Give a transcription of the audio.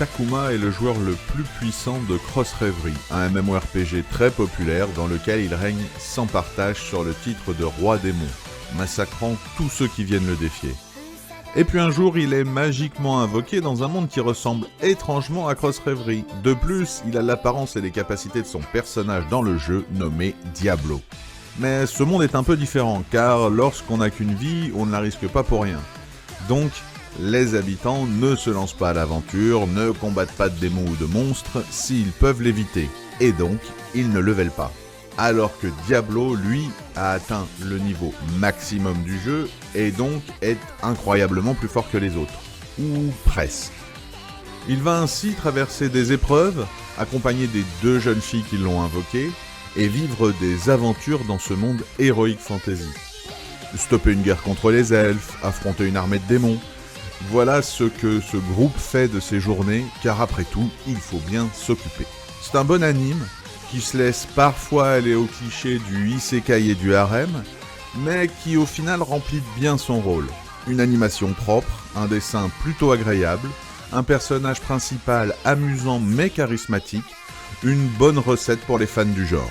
Takuma est le joueur le plus puissant de Cross Reverie, un MMORPG très populaire dans lequel il règne sans partage sur le titre de roi démon, massacrant tous ceux qui viennent le défier. Et puis un jour, il est magiquement invoqué dans un monde qui ressemble étrangement à Cross Reverie. De plus, il a l'apparence et les capacités de son personnage dans le jeu, nommé Diablo. Mais ce monde est un peu différent, car lorsqu'on n'a qu'une vie, on ne la risque pas pour rien. Donc, les habitants ne se lancent pas à l'aventure, ne combattent pas de démons ou de monstres s'ils peuvent l'éviter, et donc, ils ne levelent pas. Alors que Diablo, lui, a atteint le niveau maximum du jeu, et donc est incroyablement plus fort que les autres. Ou presque. Il va ainsi traverser des épreuves, accompagné des 2 jeunes filles qui l'ont invoqué, et vivre des aventures dans ce monde Heroic Fantasy. Stopper une guerre contre les elfes, affronter une armée de démons. Voilà ce que ce groupe fait de ses journées, car après tout, il faut bien s'occuper. C'est un bon anime, qui se laisse parfois aller au cliché du isekai et du harem, mais qui au final remplit bien son rôle. Une animation propre, un dessin plutôt agréable, un personnage principal amusant mais charismatique, une bonne recette pour les fans du genre.